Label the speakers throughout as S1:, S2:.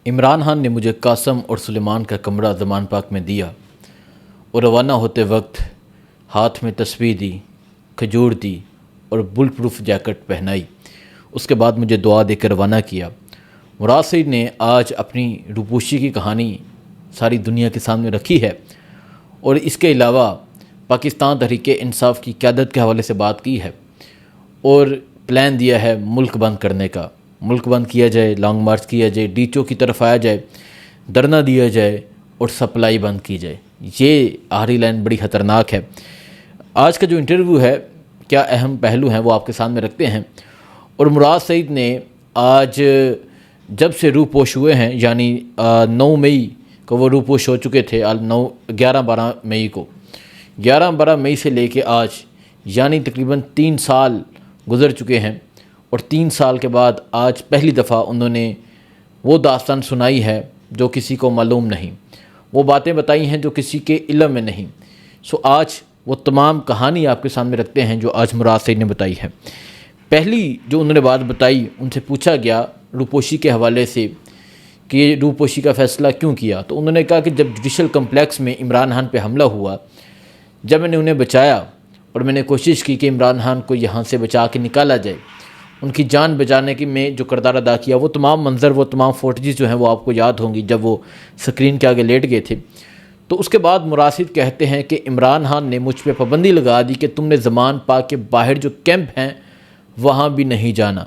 S1: عمران خان نے مجھے قاسم اور سلیمان کا کمرہ زمان پاک میں دیا اور روانہ ہوتے وقت ہاتھ میں تسبیح دی، کھجور دی اور بل پروف جیکٹ پہنائی۔ اس کے بعد مجھے دعا دے کر روانہ کیا۔ مراد سعید نے آج اپنی روپوشی کی کہانی ساری دنیا کے سامنے رکھی ہے اور اس کے علاوہ پاکستان تحریک انصاف کی قیادت کے حوالے سے بات کی ہے اور پلان دیا ہے ملک بند کرنے کا۔ ملک بند کیا جائے، لانگ مارچ کیا جائے، ڈی چو کی طرف آیا جائے، دھرنا دیا جائے اور سپلائی بند کی جائے۔ یہ آخری لائن بڑی خطرناک ہے۔ آج کا جو انٹرویو ہے، کیا اہم پہلو ہیں وہ آپ کے سامنے رکھتے ہیں۔ اور مراد سعید نے آج جب سے روپوش ہوئے ہیں، یعنی 9 مئی کو وہ روپوش ہو چکے تھے، 11-12 مئی کو، 11-12 مئی سے لے کے آج یعنی تقریباً 3 سال گزر چکے ہیں، اور 3 سال کے بعد آج پہلی دفعہ انہوں نے وہ داستان سنائی ہے جو کسی کو معلوم نہیں، وہ باتیں بتائی ہیں جو کسی کے علم میں نہیں۔ آج وہ تمام کہانی آپ کے سامنے رکھتے ہیں جو آج مراد سعید نے بتائی ہے۔ پہلی جو انہوں نے بات بتائی، ان سے پوچھا گیا روپوشی کے حوالے سے کہ یہ روپوشی کا فیصلہ کیوں کیا، تو انہوں نے کہا کہ جب جوڈیشل کمپلیکس میں عمران خان پہ حملہ ہوا، جب میں نے انہیں بچایا اور میں نے کوشش کی کہ عمران خان کو یہاں سے بچا کے نکالا جائے، ان کی جان بچانے کی میں جو کردار ادا کیا، وہ تمام منظر، وہ تمام فوٹیجز جو ہیں وہ آپ کو یاد ہوں گی جب وہ سکرین کے آگے لیٹ گئے تھے۔ تو اس کے بعد مراد سعید کہتے ہیں کہ عمران خان نے مجھ پہ پابندی لگا دی کہ تم نے زمان پاک کے باہر جو کیمپ ہیں وہاں بھی نہیں جانا۔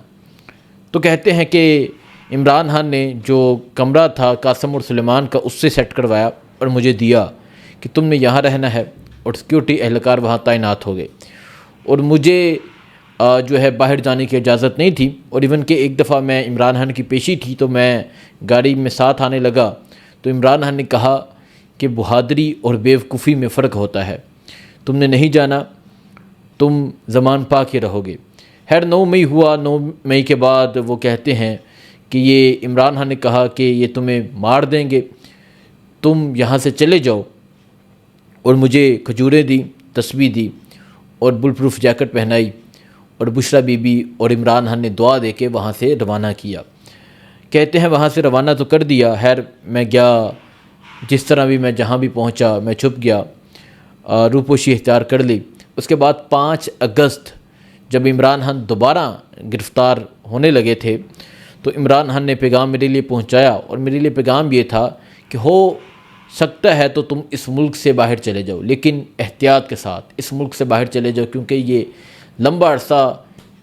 S1: تو کہتے ہیں کہ عمران خان نے جو کمرہ تھا قاسم اور سلیمان کا، اس سے سیٹ کروایا اور مجھے دیا کہ تم نے یہاں رہنا ہے، اور سیکیورٹی اہلکار وہاں تعینات ہو گئے، اور مجھے جو ہے باہر جانے کی اجازت نہیں تھی۔ اور ایون کہ ایک دفعہ میں عمران خان کی پیشی تھی تو میں گاڑی میں ساتھ آنے لگا، تو عمران خان نے کہا کہ بہادری اور بیوقوفی میں فرق ہوتا ہے، تم نے نہیں جانا، تم زمان پا کے رہو گے۔ خیر 9 مئی ہوا۔ 9 مئی کے بعد وہ کہتے ہیں کہ یہ عمران خان نے کہا کہ یہ تمہیں مار دیں گے، تم یہاں سے چلے جاؤ، اور مجھے کھجوریں دی، تسبیح دی اور بل پروف جیکٹ پہنائی، اور بشرا بی بی اور عمران خان نے دعا دے کے وہاں سے روانہ کیا۔ کہتے ہیں وہاں سے روانہ تو کر دیا، خیر میں گیا، جس طرح بھی میں جہاں بھی پہنچا میں چھپ گیا، روپوشی اختیار کر لی۔ اس کے بعد 5 اگست جب عمران خان دوبارہ گرفتار ہونے لگے تھے، تو عمران خان نے پیغام میرے لیے پہنچایا، اور میرے لیے پیغام یہ تھا کہ ہو سکتا ہے تو تم اس ملک سے باہر چلے جاؤ، لیکن احتیاط کے ساتھ اس ملک سے باہر چلے جاؤ، کیونکہ یہ لمبا عرصہ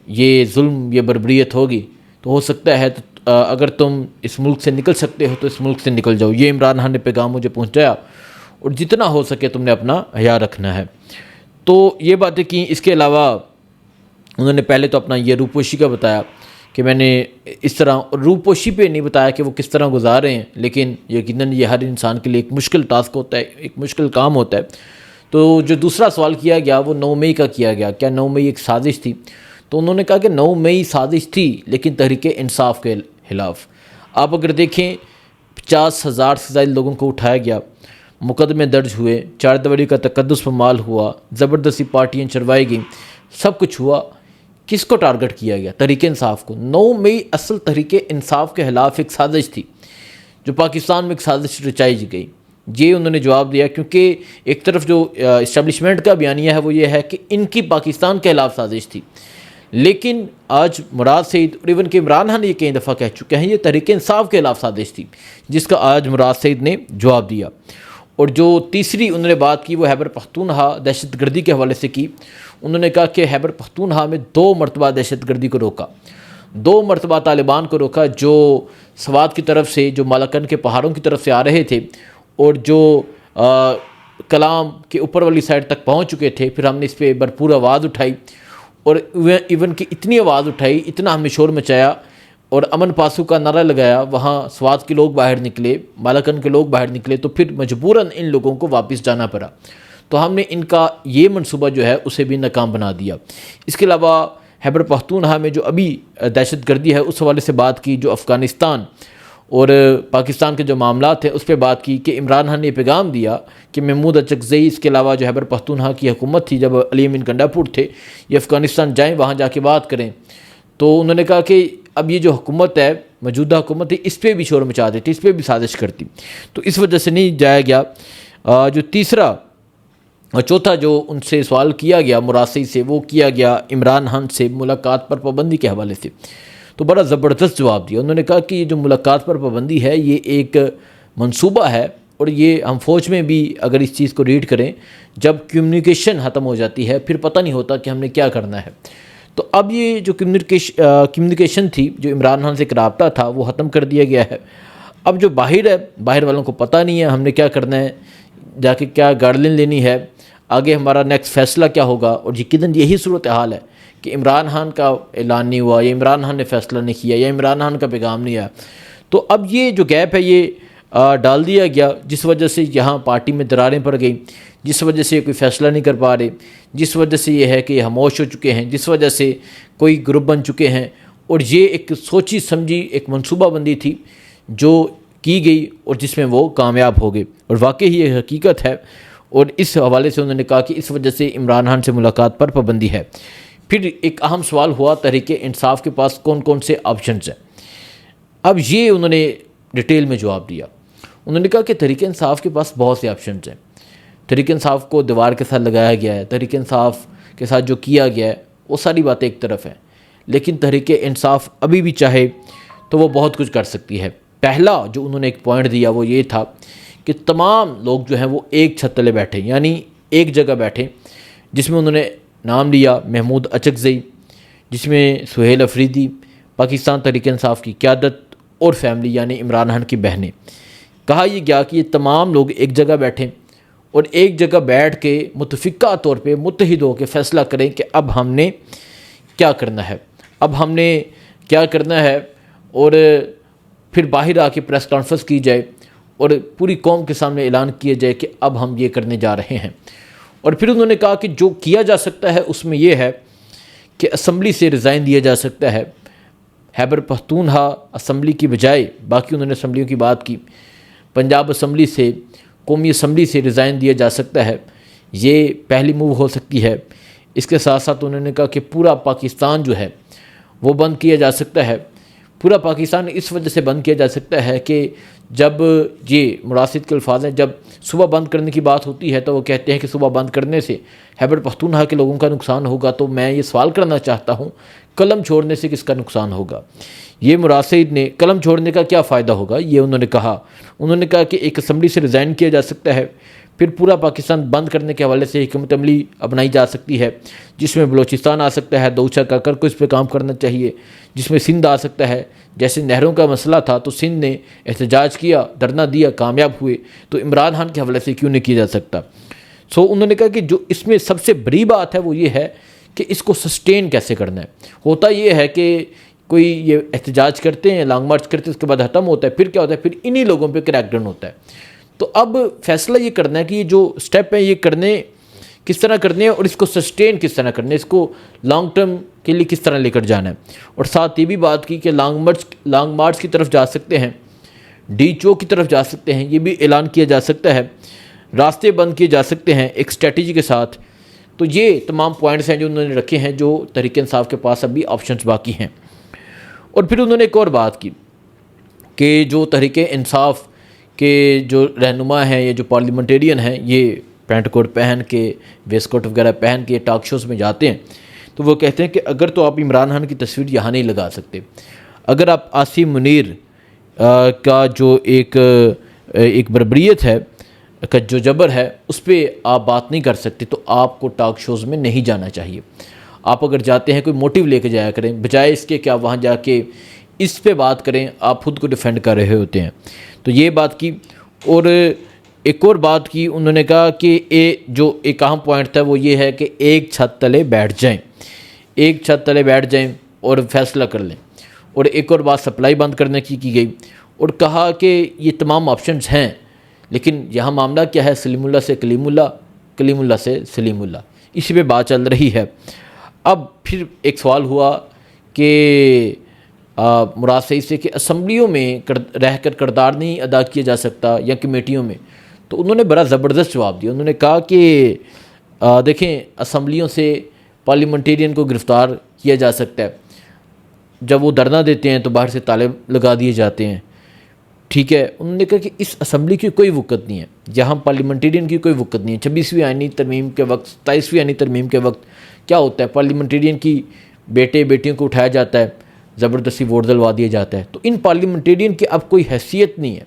S1: یہ ظلم، یہ بربریت ہوگی، تو ہو سکتا ہے اگر تم اس ملک سے نکل سکتے ہو تو اس ملک سے نکل جاؤ۔ یہ عمران خان نے پیغام مجھے پہنچایا، اور جتنا ہو سکے تم نے اپنا حیا رکھنا ہے۔ تو یہ باتیں کی۔ اس کے علاوہ انہوں نے پہلے تو اپنا یہ روپوشی کا بتایا کہ میں نے اس طرح، روپوشی پہ نہیں بتایا کہ وہ کس طرح گزارے ہیں، لیکن یقیناً یہ ہر انسان کے لیے ایک مشکل ٹاسک ہوتا ہے، ایک مشکل کام ہوتا ہے۔ تو جو دوسرا سوال کیا گیا وہ 9 مئی کا کیا گیا، کیا 9 مئی ایک سازش تھی؟ تو انہوں نے کہا کہ 9 مئی سازش تھی، لیکن تحریک انصاف کے خلاف۔ آپ اگر دیکھیں 50,000 سے زائد لوگوں کو اٹھایا گیا، مقدمے درج ہوئے، 4 دبڑی کا تقدس پامال ہوا، زبردستی پارٹیاں چروائی گئیں، سب کچھ ہوا۔ کس کو ٹارگٹ کیا گیا؟ تحریک انصاف کو۔ 9 مئی اصل تحریک انصاف کے خلاف ایک سازش تھی، جو پاکستان میں ایک سازش رچائی گئی۔ یہ انہوں نے جواب دیا، کیونکہ ایک طرف جو اسٹیبلشمنٹ کا بیانیہ ہے وہ یہ ہے کہ ان کی پاکستان کے خلاف سازش تھی، لیکن آج مراد سعید اور ایون کہ عمران خان یہ کئی دفعہ کہہ چکے ہیں یہ تحریک انصاف کے خلاف سازش تھی، جس کا آج مراد سعید نے جواب دیا۔ اور جو تیسری انہوں نے بات کی وہ خیبر پختونخوا دہشت گردی کے حوالے سے کی۔ انہوں نے کہا کہ خیبر پختونخوا میں 2 مرتبہ دہشت گردی کو روکا، 2 مرتبہ طالبان کو روکا، جو سوات کی طرف سے، جو مالاکنڈ کے پہاڑوں کی طرف سے آ رہے تھے اور جو کلام کے اوپر والی سائڈ تک پہنچ چکے تھے۔ پھر ہم نے اس پہ بھرپور آواز اٹھائی، اور ایون کہ اتنی آواز اٹھائی، اتنا ہم نے شور مچایا اور امن پاسو کا نعرہ لگایا، وہاں سوات کے لوگ باہر نکلے، مالاکنڈ کے لوگ باہر نکلے، تو پھر مجبوراً ان لوگوں کو واپس جانا پڑا۔ تو ہم نے ان کا یہ منصوبہ جو ہے اسے بھی ناکام بنا دیا۔ اس کے علاوہ خیبر پختونخوا میں جو ابھی دہشت گردی ہے اس حوالے سے بات کی، جو افغانستان اور پاکستان کے جو معاملات ہیں اس پہ بات کی، کہ عمران خان نے یہ پیغام دیا کہ محمود اچکزئی، اس کے علاوہ جو خیبر پختونخوا کی حکومت تھی جب علی امین کنڈاپور تھے، یہ افغانستان جائیں، وہاں جا کے بات کریں۔ تو انہوں نے کہا کہ اب یہ جو حکومت ہے موجودہ حکومت ہے اس پہ بھی شور مچا دیتی، اس پہ بھی سازش کرتی، تو اس وجہ سے نہیں جایا گیا۔ جو تیسرا اور چوتھا جو ان سے سوال کیا گیا مراسئی سے، وہ کیا گیا عمران خان سے ملاقات پر پابندی کے حوالے سے، تو بڑا زبردست جواب دیا۔ انہوں نے کہا کہ یہ جو ملاقات پر پابندی ہے یہ ایک منصوبہ ہے، اور یہ ہم فوج میں بھی اگر اس چیز کو ریڈ کریں، جب کمیونیکیشن ختم ہو جاتی ہے پھر پتہ نہیں ہوتا کہ ہم نے کیا کرنا ہے۔ تو اب یہ جو کمیونیکیشن تھی، جو عمران خان سے ایک رابطہ تھا، وہ ختم کر دیا گیا ہے۔ اب جو باہر ہے، باہر والوں کو پتہ نہیں ہے ہم نے کیا کرنا ہے، جا کے کیا گارڈلن لینی ہے، آگے ہمارا نیکسٹ فیصلہ کیا ہوگا، اور یقیناً یہی صورتحال ہے کہ عمران خان کا اعلان نہیں ہوا، یا عمران خان نے فیصلہ نہیں کیا، یا عمران خان کا پیغام نہیں آیا۔ تو اب یہ جو گیپ ہے یہ ڈال دیا گیا، جس وجہ سے یہاں پارٹی میں دراریں پڑ گئیں، جس وجہ سے کوئی فیصلہ نہیں کر پا رہے، جس وجہ سے یہ ہے کہ یہ خاموش ہو چکے ہیں، جس وجہ سے کوئی گروپ بن چکے ہیں، اور یہ ایک سوچی سمجھی ایک منصوبہ بندی تھی جو کی گئی اور جس میں وہ کامیاب ہو گئے، اور واقعی یہ حقیقت ہے۔ اور اس حوالے سے انہوں نے کہا کہ اس وجہ سے عمران خان سے ملاقات پر پابندی ہے۔ پھر ایک اہم سوال ہوا تحریک انصاف کے پاس کون کون سے آپشنز ہیں۔ اب یہ انہوں نے ڈیٹیل میں جواب دیا۔ انہوں نے کہا کہ تحریک انصاف کے پاس بہت سے آپشنز ہیں، تحریک انصاف کو دیوار کے ساتھ لگایا گیا ہے، تحریک انصاف کے ساتھ جو کیا گیا ہے وہ ساری باتیں ایک طرف ہیں، لیکن تحریک انصاف ابھی بھی چاہے تو وہ بہت کچھ کر سکتی ہے۔ پہلا جو انہوں نے ایک پوائنٹ دیا وہ یہ تھا کہ تمام لوگ جو ہیں وہ ایک چھت تلے بیٹھیں، یعنی ایک جگہ بیٹھیں، جس میں انہوں نے نام لیا محمود اچکزئی، جس میں سہیل افریدی، پاکستان تحریک انصاف کی قیادت اور فیملی یعنی عمران خان کی بہنیں۔ کہا یہ گیا کہ یہ تمام لوگ ایک جگہ بیٹھیں اور ایک جگہ بیٹھ کے متفقہ طور پہ متحد ہو کے فیصلہ کریں کہ اب ہم نے کیا کرنا ہے، اب ہم نے کیا کرنا ہے، اور پھر باہر آ کے پریس کانفرنس کی جائے اور پوری قوم کے سامنے اعلان کیا جائے کہ اب ہم یہ کرنے جا رہے ہیں۔ اور پھر انہوں نے کہا کہ جو کیا جا سکتا ہے اس میں یہ ہے کہ اسمبلی سے ریزائن دیا جا سکتا ہے، خیبر پختونخوا اسمبلی کی بجائے، باقی انہوں نے اسمبلیوں کی بات کی، پنجاب اسمبلی سے، قومی اسمبلی سے ریزائن دیا جا سکتا ہے، یہ پہلی موو ہو سکتی ہے۔ اس کے ساتھ ساتھ انہوں نے کہا کہ پورا پاکستان جو ہے وہ بند کیا جا سکتا ہے۔ پورا پاکستان اس وجہ سے بند کیا جا سکتا ہے کہ جب یہ مراسد کے الفاظ ہیں، جب صبح بند کرنے کی بات ہوتی ہے تو وہ کہتے ہیں کہ صبح بند کرنے سے خیبر پختونخوا کے لوگوں کا نقصان ہوگا، تو میں یہ سوال کرنا چاہتا ہوں قلم چھوڑنے سے کس کا نقصان ہوگا؟ یہ مراسد نے قلم چھوڑنے کا کیا فائدہ ہوگا، یہ انہوں نے کہا کہ ایک اسمبلی سے ریزائن کیا جا سکتا ہے، پھر پورا پاکستان بند کرنے کے حوالے سے حکمت عملی اپنائی جا سکتی ہے، جس میں بلوچستان آ سکتا ہے، دوچہ کاکر کو اس پہ کام کرنا چاہیے، جس میں سندھ آ سکتا ہے، جیسے نہروں کا مسئلہ تھا تو سندھ نے احتجاج کیا، دھرنا دیا، کامیاب ہوئے، تو عمران خان کے حوالے سے کیوں نہیں کیا جا سکتا؟ انہوں نے کہا کہ جو اس میں سب سے بڑی بات ہے وہ یہ ہے کہ اس کو سسٹین کیسے کرنا ہے۔ ہوتا یہ ہے کہ کوئی یہ احتجاج کرتے ہیں، لانگ مارچ کرتے ہیں، اس کے بعد ختم ہوتا ہے، پھر کیا ہوتا ہے، پھر انہی لوگوں پہ کریک ڈاؤن ہوتا ہے۔ تو اب فیصلہ یہ کرنا ہے کہ یہ جو سٹیپ ہیں یہ کرنے کس طرح کرنے ہیں، اور اس کو سسٹین کس طرح کرنے، اس کو لانگ ٹرم کے لیے کس طرح لے کر جانا ہے۔ اور ساتھ یہ بھی بات کی کہ لانگ مارچ کی طرف جا سکتے ہیں، ڈی چوک کی طرف جا سکتے ہیں، یہ بھی اعلان کیا جا سکتا ہے، راستے بند کیے جا سکتے ہیں ایک اسٹریٹجی کے ساتھ۔ تو یہ تمام پوائنٹس ہیں جو انہوں نے رکھے ہیں، جو تحریک انصاف کے پاس ابھی آپشنز باقی ہیں۔ اور پھر انہوں نے ایک اور بات کی کہ جو تحریک انصاف کے جو رہنما ہیں یا جو پارلیمنٹیرین ہیں، یہ پینٹ کوٹ پہن کے، ویسٹ کوٹ وغیرہ پہن کے ٹاک شوز میں جاتے ہیں، تو وہ کہتے ہیں کہ اگر تو آپ عمران خان کی تصویر یہاں نہیں لگا سکتے، اگر آپ عاصم منیر کا جو ایک بربریت ہے، کا جو جبر ہے، اس پہ آپ بات نہیں کر سکتے، تو آپ کو ٹاک شوز میں نہیں جانا چاہیے۔ آپ اگر جاتے ہیں کوئی موٹیو لے کے جایا کریں، بجائے اس کے کہ آپ وہاں جا کے اس پہ بات کریں، آپ خود کو ڈیفینڈ کر رہے ہوتے ہیں۔ تو یہ بات کی، اور ایک اور بات کی، انہوں نے کہا کہ جو ایک اہم پوائنٹ تھا وہ یہ ہے کہ ایک چھت تلے بیٹھ جائیں، ایک چھت تلے بیٹھ جائیں اور فیصلہ کر لیں۔ اور ایک اور بات سپلائی بند کرنے کی گئی، اور کہا کہ یہ تمام آپشنز ہیں، لیکن یہاں معاملہ کیا ہے، سلیم اللہ سے کلیم اللہ، کلیم اللہ سے سلیم اللہ، اسی پہ بات چل رہی ہے۔ اب پھر ایک سوال ہوا کہ مراد صحیح سے کہ اسمبلیوں میں رہ کر کردار نہیں ادا کیا جا سکتا یا کمیٹیوں میں، تو انہوں نے بڑا زبردست جواب دیا۔ انہوں نے کہا کہ دیکھیں، اسمبلیوں سے پارلیمنٹیرین کو گرفتار کیا جا سکتا ہے، جب وہ دھرنا دیتے ہیں تو باہر سے تالے لگا دیے جاتے ہیں. ٹھیک ہے، انہوں نے کہا کہ اس اسمبلی کی کوئی وقت نہیں ہے، یہاں پارلیمنٹیرین کی کوئی وقت نہیں ہے. 26ویں آئینی ترمیم کے وقت، 27ویں آئینی ترمیم کے وقت کیا ہوتا ہے، پارلیمنٹیرین کی بیٹے بیٹیوں کو اٹھایا جاتا ہے، زبردستی ووٹ دلوا دیا جاتا ہے. تو ان پارلیمنٹیرین کی اب کوئی حیثیت نہیں ہے.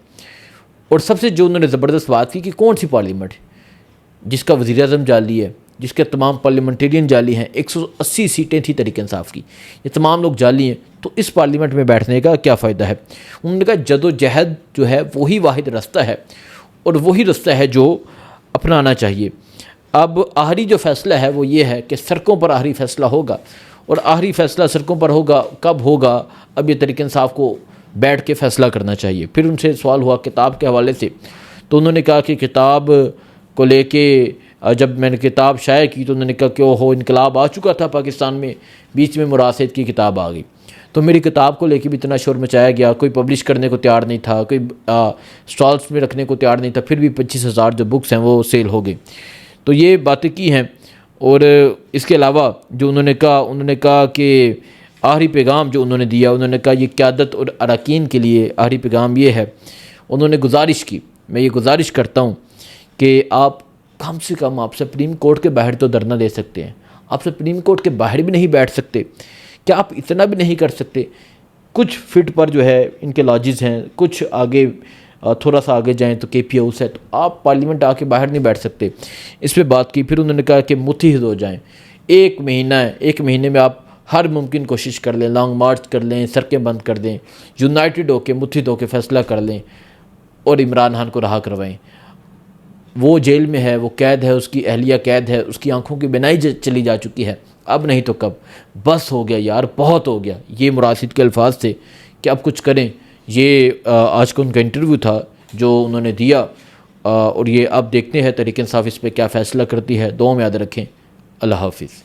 S1: اور سب سے جو انہوں نے زبردست بات کی کہ کون سی پارلیمنٹ ہے جس کا وزیر اعظم جعلی ہے، جس کے تمام پارلیمنٹیرین جعلی ہیں. 180 سیٹیں تھیں تحریک انصاف کی، یہ تمام لوگ جعلی ہیں. تو اس پارلیمنٹ میں بیٹھنے کا کیا فائدہ ہے؟ انہوں نے کہا جد و جہد جو ہے وہی واحد رستہ ہے، اور وہی رستہ ہے جو اپنانا چاہیے. اب آخری جو فیصلہ ہے وہ یہ ہے کہ سڑکوں پر آخری فیصلہ ہوگا، اور آخری فیصلہ سڑکوں پر ہوگا کب ہوگا؟ اب یہ تحریک انصاف کو بیٹھ کے فیصلہ کرنا چاہیے. پھر ان سے سوال ہوا کتاب کے حوالے سے، تو انہوں نے کہا کہ کتاب کو لے کے جب میں نے کتاب شائع کی تو انہوں نے کہا کہ انقلاب آ چکا تھا پاکستان میں، بیچ میں مراسد کی کتاب آ گئی. تو میری کتاب کو لے کے بھی اتنا شور مچایا گیا، کوئی پبلش کرنے کو تیار نہیں تھا، کوئی سٹالز میں رکھنے کو تیار نہیں تھا، پھر بھی 25,000 جو بکس ہیں وہ سیل ہو گئی. تو یہ باتیں کی ہیں. اور اس کے علاوہ جو انہوں نے کہا کہ آخری پیغام جو انہوں نے دیا، انہوں نے کہا یہ قیادت اور اراکین کے لیے آخری پیغام یہ ہے. انہوں نے گزارش کی، میں یہ گزارش کرتا ہوں کہ آپ کم سے کم آپ سپریم کورٹ کے باہر تو دھرنا دے سکتے ہیں، آپ سپریم کورٹ کے باہر بھی نہیں بیٹھ سکتے؟ کیا آپ اتنا بھی نہیں کر سکتے؟ کچھ فٹ پر جو ہے ان کے لاجز ہیں، کچھ آگے تھوڑا سا آگے جائیں تو کے پی ہاؤس ہے، تو آپ پارلیمنٹ آ کے باہر نہیں بیٹھ سکتے؟ اس پہ بات کی. پھر انہوں نے کہا کہ متحد ہو جائیں. 1 مہینہ ہے، 1 مہینے میں آپ ہر ممکن کوشش کر لیں، لانگ مارچ کر لیں، سڑکیں بند کر دیں، یونائٹڈ ہو کے متحد ہو کے فیصلہ کر لیں اور عمران خان کو رہا کروائیں. وہ جیل میں ہے، وہ قید ہے، اس کی اہلیہ قید ہے، اس کی آنکھوں کی بینائی چلی جا چکی ہے. اب نہیں تو کب؟ بس ہو گیا یار، بہت ہو گیا. یہ مراشد کے الفاظ تھے کہ اب کچھ کریں. یہ آج کا ان کا انٹرویو تھا جو انہوں نے دیا، اور یہ اب دیکھتے ہیں تحریک انصاف اس پہ کیا فیصلہ کرتی ہے. دعاؤں میں یاد رکھیں. اللہ حافظ.